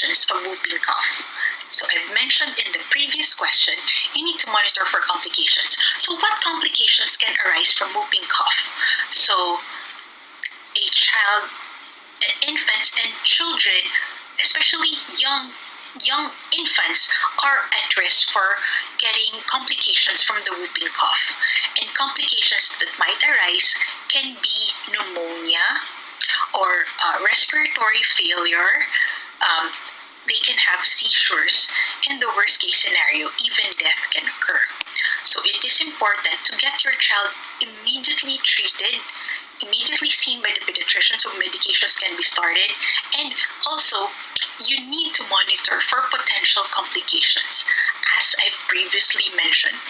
complications of whooping cough. So I've mentioned in the previous question, you need to monitor for complications. So what complications can arise from whooping cough? So infants and children, especially young infants, are at risk for getting complications from the whooping cough. And complications that might arise can be pneumonia or respiratory failure. They can have seizures. In the worst case scenario, even death can occur. So it is important to get your child immediately treated, immediately seen by the pediatrician so medications can be started. And also, you need to monitor for potential complications, as I've previously mentioned.